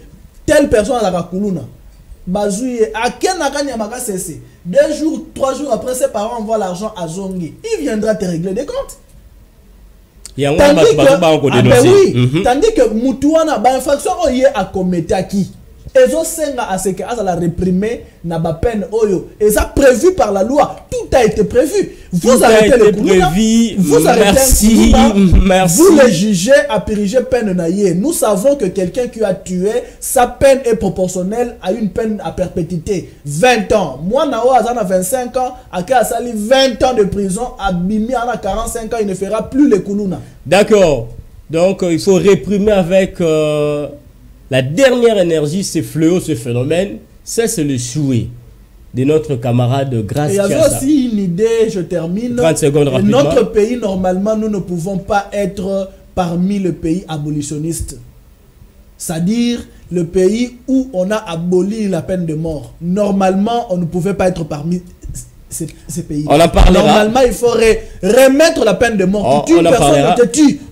telle personne à la Kuluna. Bazouye, à quel Nakanyamaka cessé. 2 jours, 3 jours après, ses parents envoient l'argent à Zongi. Il viendra te régler des comptes. Tandis que Moutouana, ba infraction oye a commetté à qui? Ezo senga à ce que la réprimer na ba peine oyo. Et ça prévu par la loi. Tout a été prévu. Vous arrêtez le prévu. Vous arrêtez merci. Vous le jugez à périger peine naïe. Nous savons que quelqu'un qui a tué, sa peine est proportionnelle à une peine à perpétuité. 20 ans. Moi, Nao Azana 25 ans, Aka Sali 20 ans de prison, Abimi Ana 45 ans, il ne fera plus les Kuluna. D'accord. Donc, il faut réprimer avec la dernière énergie, ces fléaux, ce phénomène. Ça, c'est le souhait de notre camarade Grace. Il y avait aussi une idée, je termine. 30 secondes rapidement. Notre pays, normalement, nous ne pouvons pas être parmi les pays abolitionnistes. C'est-à-dire le pays où on a aboli la peine de mort. Normalement, on ne pouvait pas être parmi ces pays. On en parlera. Normalement, il faudrait remettre la peine de mort.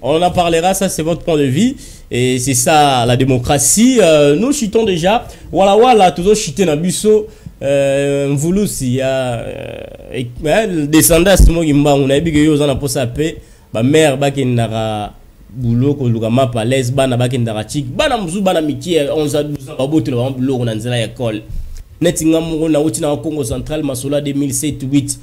On en parlera, ça c'est votre point de vue. Et c'est ça la démocratie. Nous chutons déjà. Voilà, toujours chuter dans Busso. Voulou si y a descendant ce mot gimba on a vu que yo on a posé paix ba mère ba ki ndara boulot ko luka ma palaise bana ba ki ndara chik bana mzu bana mikie 11 à 12 ans ba boto ba boulot na nzela école neti ngamu na uti na Congo central masola 2007-8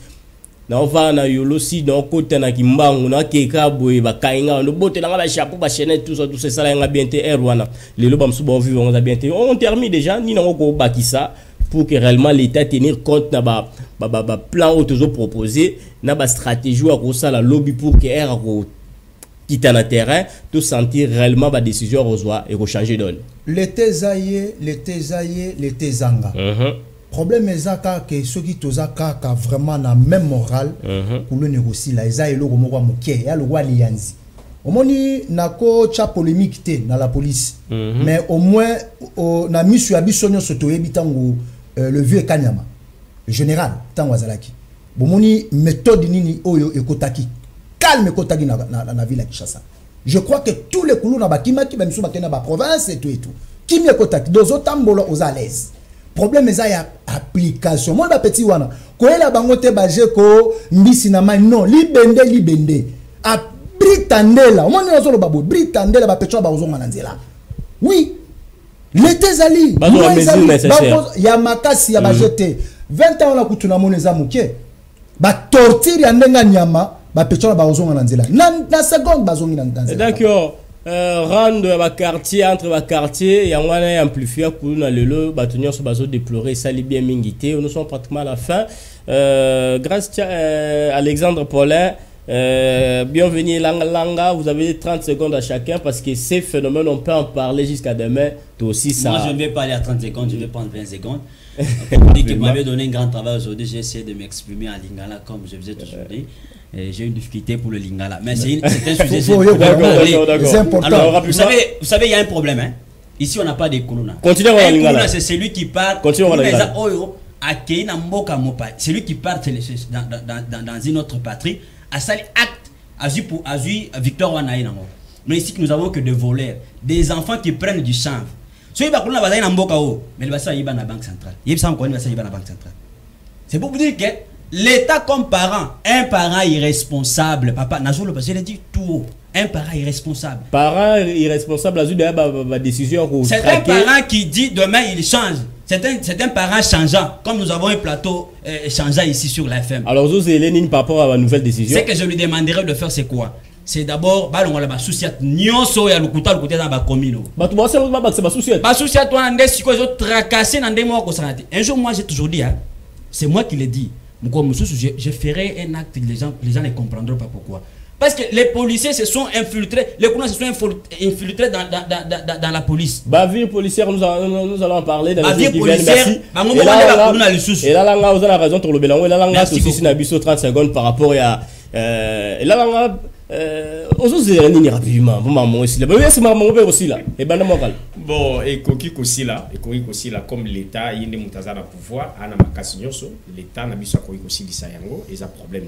na ova na yolo si na kota na kimbangu na keka boye ba kainga no bote na ba chapeau ba chaîne tout ça ça la nga bien te erwana lelo ba msu ba vivre on a bien te on termine déjà ni na ko bakisa pour que réellement l'État tenir compte na ba plan autour proposé na ba stratégie à ça la lobby pour que air quitter le terrain tout sentir réellement ba décision reçoit et changer donne l'été zaye l'été zanga problème ezaka que ceux qui tozaka ka vraiment na même moral pour le négocier là eza eloko moko moké ya le roi lianzi omoni nako cha polémique té dans la police mais au moins na misu ya bisonyo soto yebitango le vieux Kanyama le général tango azalaki bomoni méthode nini oyo ekotaki calme ekotaki na ville ya Kinshasa. Je crois que tous les coulous na bakima ki bamisu bakena ba province et tout kimi ekotaki dozo tambola aux à l'aise. Problème eza ya application moi ba petit wana ko ela bango te baje ko mbisi na mai non libende a britandela moi ne solo babo britandela ba petro ba ozonga na nzela oui l'été zali ya makasi ya bajete 20 ans la kutuna moneza muke ba torture ya ndenga nyama ba petro ba ozonga na nzela na seconde bazongi na nzela. D'accord. Rendre ma quartier entre ma quartier et on a amplifié pour nous le bâtonnier sur bateau déplorer ça les bien mingité nous sommes pratiquement à la fin grâce à Alexandre Paulin bienvenue Langa vous avez 30 secondes à chacun parce que ces phénomènes on peut en parler jusqu'à demain toi aussi ça. Moi je ne vais pas aller à 30 secondes je vais prendre 20 secondes comme dit que vous m'avez donné un grand travail aujourd'hui j'ai essayé de m'exprimer en lingala comme je faisais aujourd'hui. J'ai une difficulté pour le lingala, mais c'est un sujet c'est important. Alors, vous savez, il y a un problème. Hein? Ici, on n'a pas de Kuluna. Continuez à lingala. C'est celui qui part. C'est lui qui part dans une autre patrie, à sali acte, à Victor Wanaï. Mais ici, nous avons que des voleurs, des enfants qui prennent du chanvre. Celui qui va dans Mboka, mais il va s'y dans la banque centrale. Il va dans la banque centrale. C'est pour vous dire que l'État comme parent, un parent irresponsable, papa, Nazolo, parce qu'il a dit tout haut, un parent irresponsable. Parent irresponsable, la décision. C'est un parent qui dit demain il change. C'est un parent changeant, comme nous avons un plateau changeant ici sur la FM. Alors, vous avez Lénine par rapport à la nouvelle décision. Ce que je lui demanderais de faire, c'est quoi? C'est d'abord, la souciat, nyonso ya lukuta dans la commune. Un jour, moi, j'ai toujours dit, c'est moi qui l'ai dit. Je ferai un acte, les gens ne comprendront pas pourquoi. Parce que les policiers se sont infiltrés, les colons se sont infiltrés dans la police. Bavure policière, nous allons en parler dans les jours qui viennent. Merci. Et là, vous avez raison, pour le bélan. Et là, aussi, c'est 30 secondes par rapport à. Et là, aussi rapidement aussi là et bon et koki aussi là comme l'état il est mutaza na pouvoir ana makasi nyonso l'état na biso koki aussi lisayango et ça problème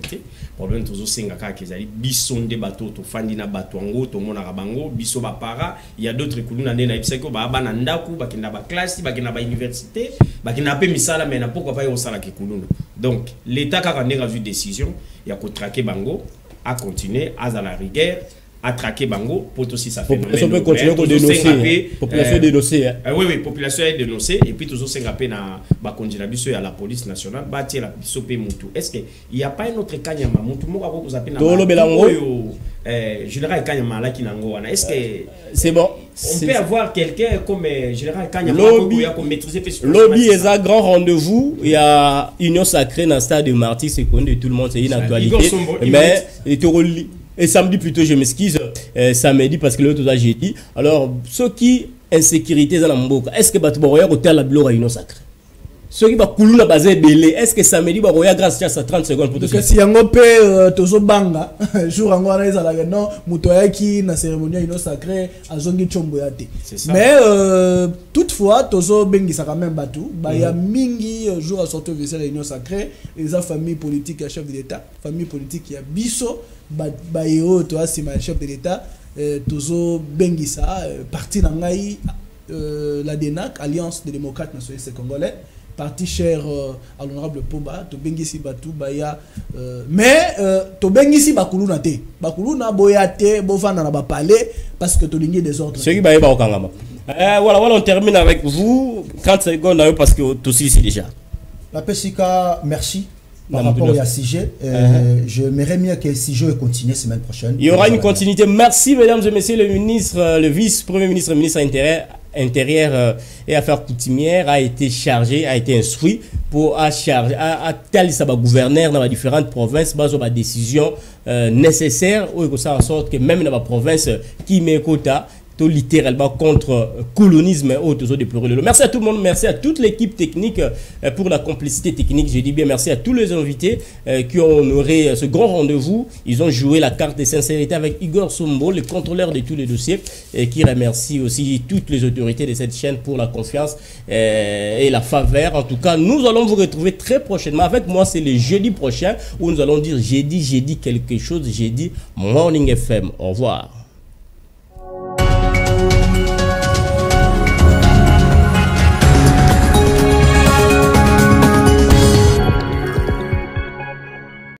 toujours senga ka kezali bisonde bato to fandi na bato ngo to mona bango biso ba para il y a d'autres kuluna na ipseko ba bana ndaku bakina ba classe bakina ba université bakina pe misala mais na pourquoi pas yo sala ki kuluna donc l'état ka ndenga vu décision ya ko traquer bango à continuer à la rigueur à traquer bango pour aussi ça fait on peut continuer à dénoncer population dénoncer oui population est dénoncée et puis toujours s'engager na ba condition à la police nationale ba tirer la sope mutu est-ce que il y a pas un autre kanyama mutu moko ko zaper na général kanyama là qui nango wana est-ce que c'est bon on peut avoir quelqu'un comme général kanyama ko maîtriser lobby est un grand rendez-vous il y a union sacrée dans stade de Martyrs c'est connu de tout le monde c'est une actualité mais et samedi plutôt, je m'excuse, samedi parce que l'autre j'ai dit. Alors, ceux qui insécurité dans la mboka, est-ce que Batoubaroya hôtel la Bilo Réunion Sacrée? Ceux qui va couler basé belé, est-ce que samedi Baroya grâce à 30 secondes pour te dire? Si yango pe tozo banga, jour yango na ezala non, mutoya ki na cérémonie Réunion Sacrée azongi chombo ya te. Mais toutefois tozo bengi ça quand même batu, ba ya mingi jour à sortir de Réunion Sacrée, les famille politique à chef de l'État, famille politique ya biso Bayo, toi, c'est ma chef de l'État, Tozo Bengissa, parti Nangaï, la DENAC, Alliance des démocrates nationalistes congolais, parti cher à l'honorable Poba, to Bengissi Batou, Baya, mais to Bengissi Bakuluna te, Bakuluna Boyate, Bovana na Bapalé, parce que to ligné des ordres. C'est qui Baye Baokangama. Voilà, on termine avec vous, 30 secondes parce que tout ici déjà. La PSK, merci. Par rapport à CIG, je m'aimerais mieux que CIG continue la semaine prochaine. Il y aura une continuité. Merci, mesdames et messieurs. Le ministre, le vice-premier ministre, le ministre intérieur et affaires coutumières a été chargé, a été instruit pour charger, à tel gouverneur dans les différentes provinces, base aux décisions nécessaires, ou ça en sorte que même dans la province qui met quota, tout littéralement contre colonisme et autres déplorés. Merci à tout le monde, merci à toute l'équipe technique pour la complicité technique. Je dis bien merci à tous les invités qui ont honoré ce grand rendez-vous. Ils ont joué la carte de sincérité avec Igor Sombo, le contrôleur de tous les dossiers, et qui remercie aussi toutes les autorités de cette chaîne pour la confiance et la faveur. En tout cas, nous allons vous retrouver très prochainement. Avec moi, c'est le jeudi prochain où nous allons dire j'ai dit quelque chose, j'ai dit Morning FM. Au revoir.